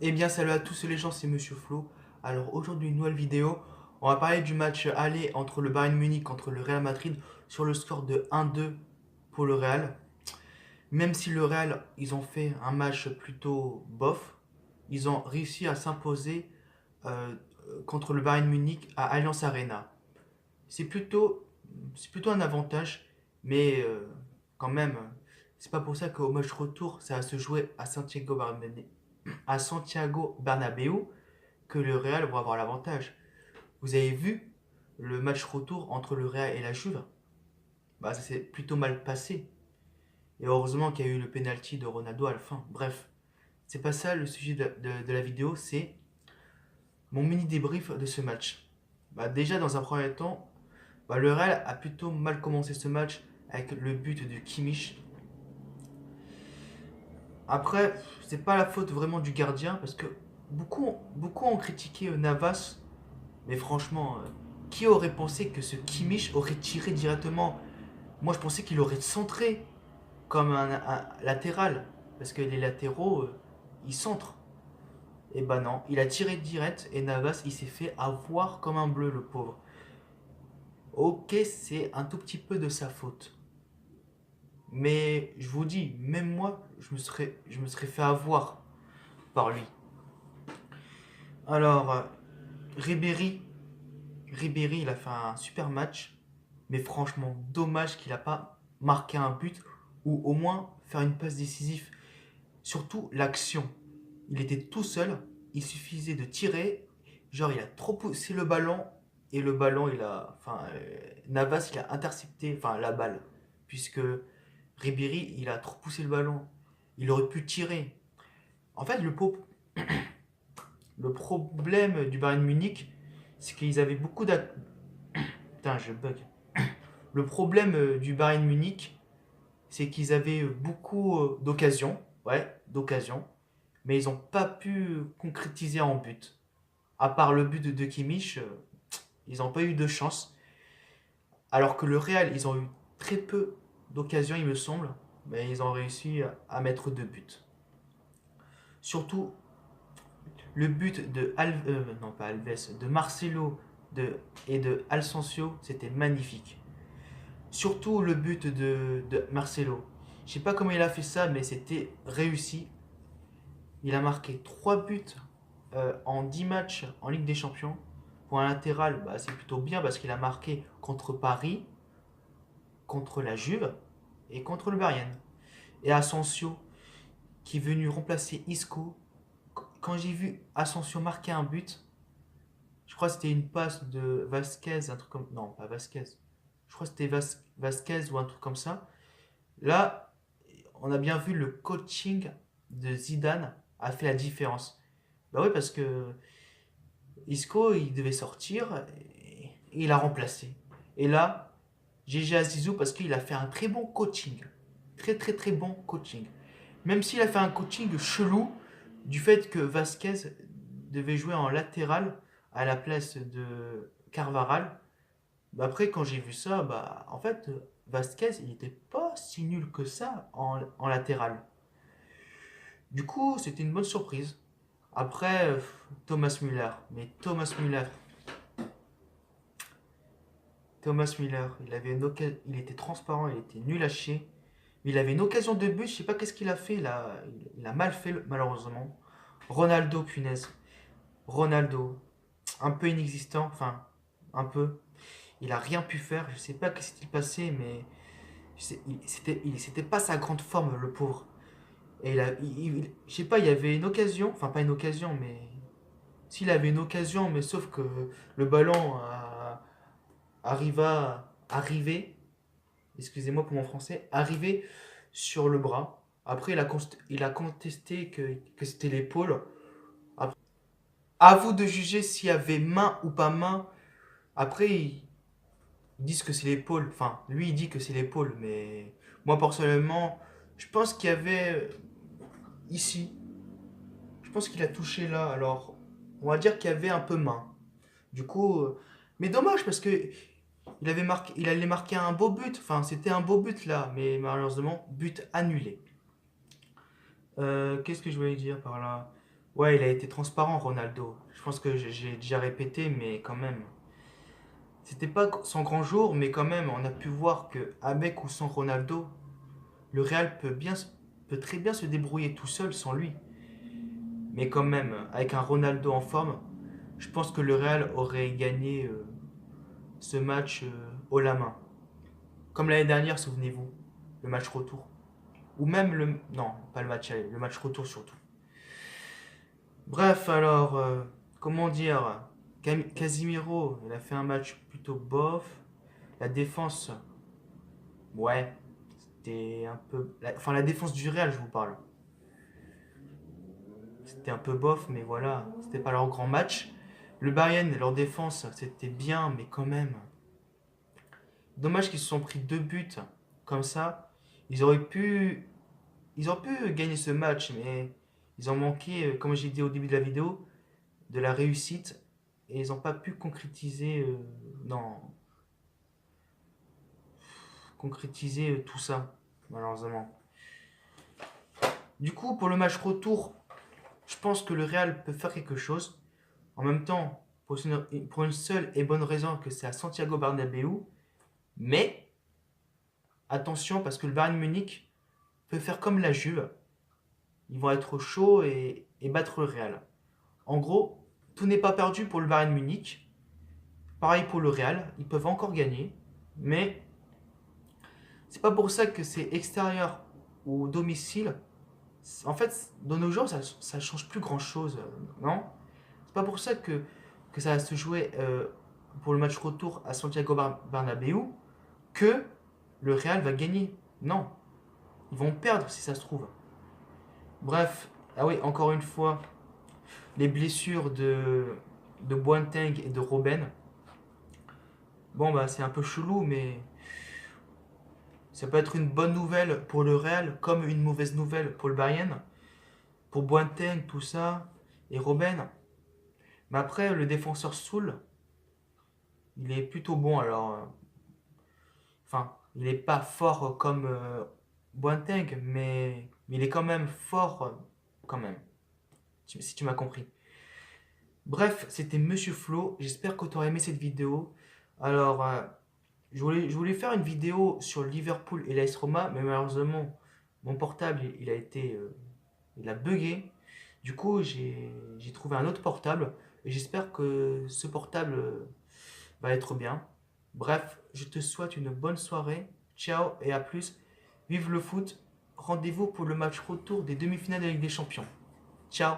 Eh bien, salut à tous les gens, c'est Monsieur Flo. Alors aujourd'hui, une nouvelle vidéo. On va parler du match aller entre le Bayern Munich contre le Real Madrid sur le score de 1-2 pour le Real. Même si le Real, ils ont fait un match plutôt bof, ils ont réussi à s'imposer euh, contre le Bayern Munich à Allianz Arena. C'est plutôt, c'est plutôt un avantage, mais quand même, c'est pas pour ça qu'au match retour, ça va se jouer à Santiago Bernabéu que le Real va avoir l'avantage. Vous avez vu le match retour entre le Real et la Juve? Bah, ça s'est plutôt mal passé. Et heureusement qu'il y a eu le penalty de Ronaldo à la fin. Bref, c'est pas ça le sujet de la vidéo, c'est mon mini débrief de ce match. Bah, déjà, dans un premier temps, bah, le Real a plutôt mal commencé ce match avec le but de Kimmich. Après, c'est pas la faute vraiment du gardien parce que beaucoup ont critiqué Navas. Mais franchement, qui aurait pensé que ce Kimmich aurait tiré directement? Moi, je pensais qu'il aurait centré comme un latéral. Parce que les latéraux, ils centrent. Et bah non, il a tiré direct et Navas, il s'est fait avoir comme un bleu, le pauvre. Ok, c'est un tout petit peu de sa faute. Mais je vous dis, même moi, je me serais fait avoir par lui. Alors, Ribéry, Ribéry, il a fait un super match. Mais franchement, dommage qu'il n'a pas marqué un but ou au moins faire une passe décisive. Surtout l'action. Il était tout seul, il suffisait de tirer. Genre, il a trop poussé le ballon et le ballon, il a. Enfin, Navas, il a intercepté enfin, la balle. Puisque Ribéry, il a trop poussé le ballon. Il aurait pu tirer. En fait, le problème du Bayern Munich, c'est qu'ils avaient beaucoup d'attaques. Putain, je bug. Le problème du Bayern Munich, c'est qu'ils avaient beaucoup d'occasions, ouais, d'occasions, mais ils n'ont pas pu concrétiser en but. À part le but de Kimmich, ils n'ont pas eu de chance. Alors que le Real, ils ont eu très peu d'occasions, il me semble, mais ils ont réussi à mettre deux buts. Surtout le but de non pas Alves, de Marcelo et de Alcencio, c'était magnifique. Surtout le but de Marcelo. Je sais pas comment il a fait ça, mais c'était réussi. Il a marqué 3 buts en 10 matchs en Ligue des Champions. Pour un latéral, bah, c'est plutôt bien parce qu'il a marqué contre Paris, contre la Juve et contre le Bayern. Et Asensio, qui est venu remplacer Isco. Quand j'ai vu Asensio marquer un but, je crois que c'était une passe de Vasquez, un truc comme. Non, pas Vasquez. Je crois que c'était Vasquez ou un truc comme ça. Là, on a bien vu le coaching de Zidane a fait la différence. Bah oui, parce que Isco, il devait sortir et il a remplacé. Et là, GG Azizou, parce qu'il a fait un très bon coaching. Très très très bon coaching. Même s'il a fait un coaching chelou du fait que Vasquez devait jouer en latéral à la place de Carvaral. Bah après, quand j'ai vu ça, bah en fait, Vasquez, il n'était pas si nul que ça en latéral. Du coup, c'était une bonne surprise. Après, Thomas Müller. Mais Thomas Müller, il était transparent, il était nul à chier. Il avait une occasion de but, je sais pas qu'est-ce qu'il a fait, il a mal fait malheureusement. Ronaldo, punaise. Ronaldo, un peu inexistant, enfin, un peu. Il a rien pu faire, je sais pas ce qui s'est passé, mais c'était pas sa grande forme, le pauvre. Et je sais pas, il y avait une occasion, enfin pas une occasion, mais s'il avait une occasion, mais sauf que le ballon arrivé, excusez-moi pour mon français, arrivé sur le bras. Après, il a contesté que c'était l'épaule. À vous de juger s'il y avait main ou pas main. Après, ils disent que c'est l'épaule. Enfin, lui, il dit que c'est l'épaule, mais moi, personnellement, je pense qu'il y avait ici. Je pense qu'il a touché là. Alors, on va dire qu'il y avait un peu main. Du coup, mais dommage parce que il allait marquer un beau but. Enfin, c'était un beau but là, mais malheureusement, but annulé. Qu'est-ce que je voulais dire par là? Ouais, il a été transparent, Ronaldo. Je pense que j'ai déjà répété, mais quand même. C'était pas son grand jour, mais quand même, on a pu voir que avec ou sans Ronaldo, le Real peut très bien se débrouiller tout seul sans lui. Mais quand même, avec un Ronaldo en forme, je pense que le Real aurait gagné ce match haut la main. Comme l'année dernière, souvenez-vous, le match retour. Ou même le... Non, pas le match aller, le match retour surtout. Bref, alors, comment dire, Casimiro, il a fait un match plutôt bof. La défense, ouais, c'était un peu... Enfin, la défense du Real, je vous parle. C'était un peu bof, mais voilà, c'était pas leur grand match. Le Bayern, leur défense, c'était bien, mais quand même. Dommage qu'ils se sont pris 2 buts comme ça. Ils auraient pu, ils auraient pu gagner ce match, mais ils ont manqué, comme j'ai dit au début de la vidéo, de la réussite et ils n'ont pas pu concrétiser, non, concrétiser tout ça, malheureusement. Du coup, pour le match retour, je pense que le Real peut faire quelque chose. En même temps, pour une seule et bonne raison que c'est à Santiago Bernabéu, mais attention parce que le Bayern Munich peut faire comme la Juve. Ils vont être chauds et battre le Real. En gros, tout n'est pas perdu pour le Bayern Munich. Pareil pour le Real, ils peuvent encore gagner, mais c'est pas pour ça que c'est extérieur ou domicile. En fait, dans nos jours, ça change plus grand chose, non? C'est pas pour ça que ça va se jouer pour le match retour à Santiago Bernabéu que le Real va gagner. Non, ils vont perdre si ça se trouve. Bref, ah oui, encore une fois, les blessures de Boateng et de Robben. Bon, bah, c'est un peu chelou, mais ça peut être une bonne nouvelle pour le Real, comme une mauvaise nouvelle pour le Bayern. Pour Boateng, tout ça, et Robben. Mais après, le défenseur Soul, il est plutôt bon, alors. Enfin, il n'est pas fort comme Boateng, mais il est quand même fort, quand même, si tu m'as compris. Bref, c'était Monsieur Flo. J'espère que tu auras aimé cette vidéo. Alors, je voulais faire une vidéo sur Liverpool et l'AS Roma, mais malheureusement, mon portable, il a bugué. Du coup, j'ai trouvé un autre portable et j'espère que ce portable va être bien. Bref, je te souhaite une bonne soirée. Ciao et à plus. Vive le foot. Rendez-vous pour le match retour des demi-finales de la Ligue des Champions. Ciao.